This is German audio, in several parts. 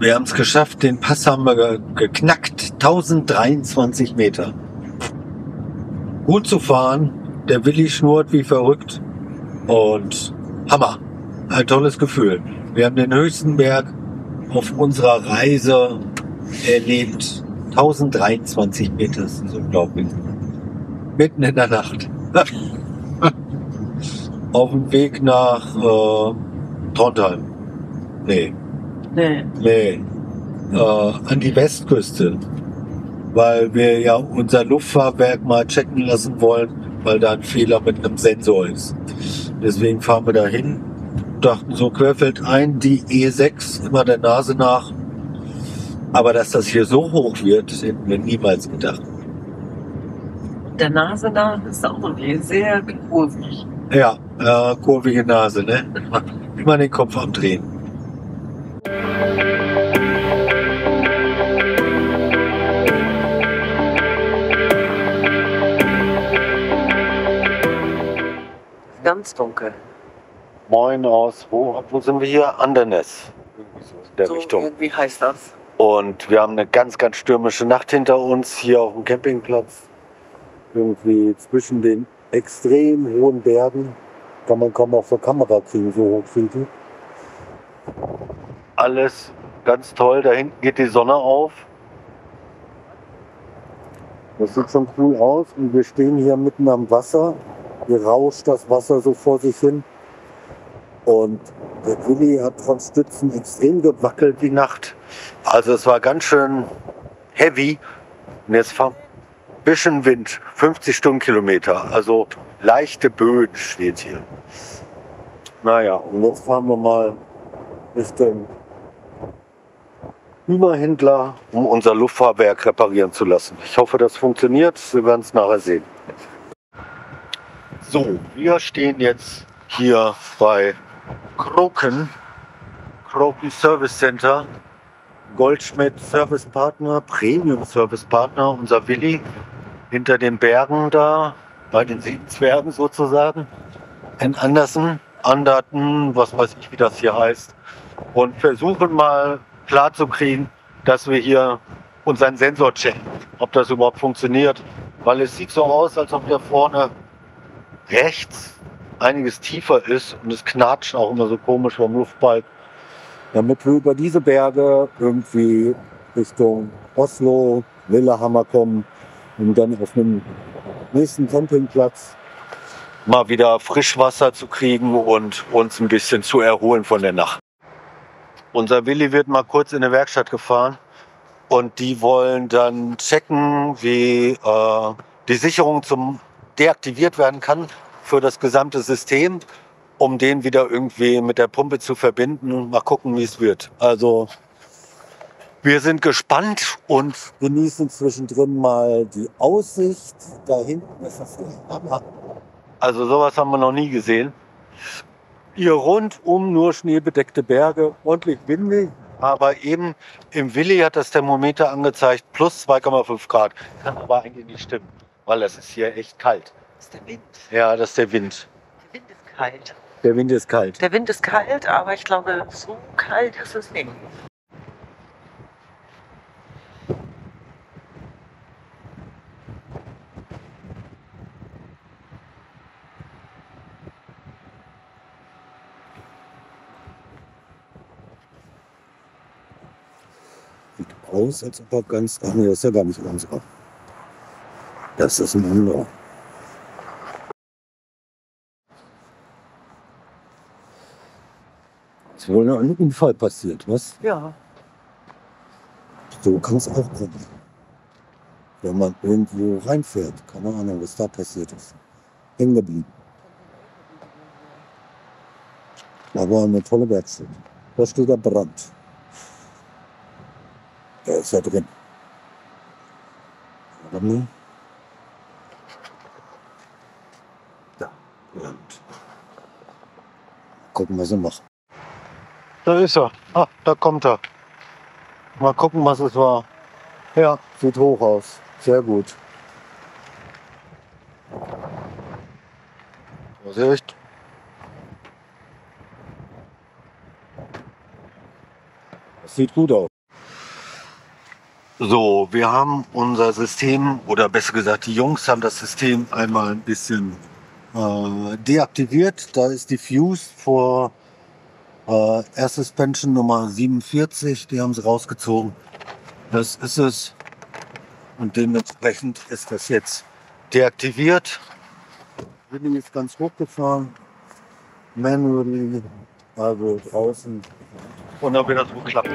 Wir haben es geschafft, den Pass haben wir geknackt. 1023 Meter. Gut zu fahren. Der Willi schnurrt wie verrückt. Und Hammer. Ein tolles Gefühl. Wir haben den höchsten Berg auf unserer Reise erlebt. 1023 Meter, das ist unglaublich. Mitten in der Nacht. Auf dem Weg nach Trondheim. Nee. An die Westküste. Weil wir ja unser Luftfahrwerk mal checken lassen wollen, weil da ein Fehler mit einem Sensor ist. Deswegen fahren wir da hin. Dachten so querfeldein die E6 immer der Nase nach. Aber dass das hier so hoch wird, hätten wir niemals gedacht. Der Nase nach ist auch irgendwie sehr kurvig. Ja, kurvige Nase, ne? Immer den Kopf am Drehen. Ganz dunkel. Moin aus, wo sind wir hier? Anderness. Irgendwie so in der Richtung. Wie heißt das? Und wir haben eine ganz, ganz stürmische Nacht hinter uns hier auf dem Campingplatz. Irgendwie zwischen den extrem hohen Bergen. Kann man kaum auf der Kamera kriegen, so hoch sind die. Alles ganz toll. Da hinten geht die Sonne auf. Das sieht schon cool aus. Und wir stehen hier mitten am Wasser. Hier rauscht das Wasser so vor sich hin. Und der Willi hat von Stützen extrem gewackelt die Nacht. Also es war ganz schön heavy. Und jetzt fahren ein bisschen Wind, 50 Stundenkilometer. Also leichte Böen steht hier. Naja, und jetzt fahren wir mal Richtung Überhändler, um unser Luftfahrwerk reparieren zu lassen. Ich hoffe, das funktioniert. Wir werden es nachher sehen. So, wir stehen jetzt hier bei Kroken Service Center, Goldschmidt Service Partner, Premium Service Partner, unser Willi, hinter den Bergen da, bei den 7 Zwergen sozusagen, in Anderten, was weiß ich, wie das hier heißt, und versuchen mal klar zu kriegen, dass wir hier unseren Sensor checken, ob das überhaupt funktioniert, weil es sieht so aus, als ob der vorne rechts einiges tiefer ist und es knatscht auch immer so komisch vom Luftbalg. Damit wir über diese Berge irgendwie Richtung Oslo, Lillehammer kommen und dann auf dem nächsten Campingplatz mal wieder Frischwasser zu kriegen und uns ein bisschen zu erholen von der Nacht. Unser Willi wird mal kurz in die Werkstatt gefahren und die wollen dann checken, wie die Sicherung deaktiviert werden kann für das gesamte System, um den wieder irgendwie mit der Pumpe zu verbinden. Mal gucken, wie es wird. Also wir sind gespannt und genießen zwischendrin mal die Aussicht. Da hinten ist das Hammer. Also sowas haben wir noch nie gesehen. Hier rundum nur schneebedeckte Berge, ordentlich windig. Aber eben im Willi hat das Thermometer angezeigt plus 2,5 Grad. Kann aber eigentlich nicht stimmen, weil es ist hier echt kalt. Das ist der Wind. Ja, das ist der Wind. Der Wind ist kalt. Der Wind ist kalt. Der Wind ist kalt, aber ich glaube, so kalt ist es nicht. Sieht aus, als ob er ganz... Ach nee, das ist ja gar nicht unserer. Das ist ein anderer. Es ist wohl noch ein Unfall passiert, was? Ja. So kann es auch kommen. Wenn man irgendwo reinfährt. Keine Ahnung, was da passiert ist. Hängen geblieben. Aber eine tolle Werkstatt. Da steht der Brand. Der ist ja drin. Warte mal. Da. Brand. Gucken, was er macht. Da ist er. Ah, da kommt er. Mal gucken, was es war. Ja, sieht hoch aus. Sehr gut. Vorsicht. Das sieht gut aus. So, wir haben unser System, oder besser gesagt, die Jungs haben das System einmal ein bisschen deaktiviert. Da ist die Fuse vor Air Suspension Nummer 47, die haben sie rausgezogen. Das ist es. Und dementsprechend ist das jetzt deaktiviert. Wir sind jetzt ganz hochgefahren. Manually, also draußen. Und dann wird das wohl klappen.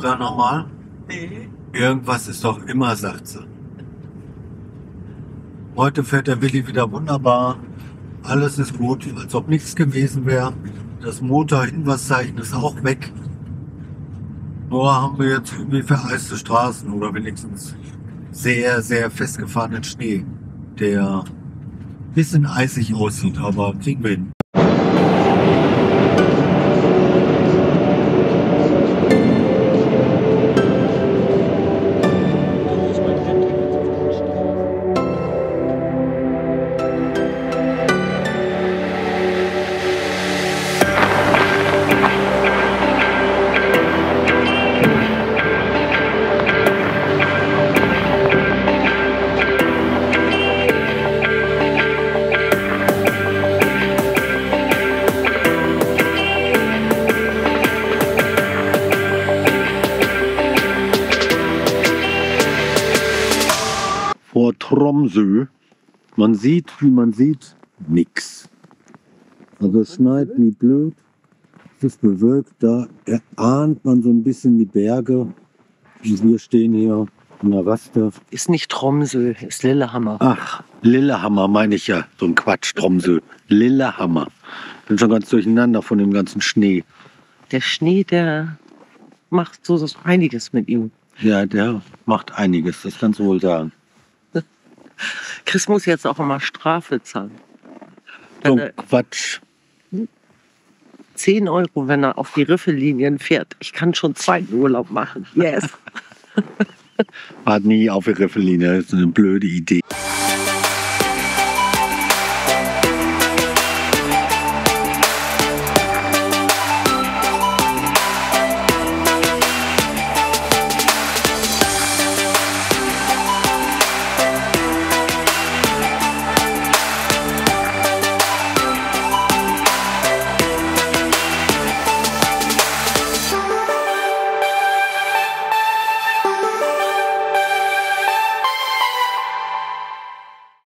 Sag nochmal. Nee. Irgendwas ist doch immer, sagt sie. Heute fährt der Willi wieder wunderbar. Alles ist gut, als ob nichts gewesen wäre. Das Motorhinweiszeichen ist auch weg. Nur haben wir jetzt irgendwie vereiste Straßen oder wenigstens sehr, sehr festgefahrenen Schnee, der ein bisschen eisig aussieht, aber kriegen wir hin. Vor Tromsø. Man sieht, wie man sieht, nix. Also es schneit wie blöd. Es ist bewölkt. Da erahnt man so ein bisschen die Berge. Und wir stehen hier in der Raste. Ist nicht Tromsø, ist Lillehammer. Ach, Lillehammer meine ich ja. So ein Quatsch, Tromsø. Lillehammer. Bin schon ganz durcheinander von dem ganzen Schnee. Der Schnee, der macht so einiges mit ihm. Ja, der macht einiges, das kannst du wohl sagen. Chris muss jetzt auch immer Strafe zahlen. So Wenn Quatsch. 10 Euro, wenn er auf die Riffelinien fährt. Ich kann schon 2. Urlaub machen. Yes. Hat nie auf die Riffellinie, das ist eine blöde Idee.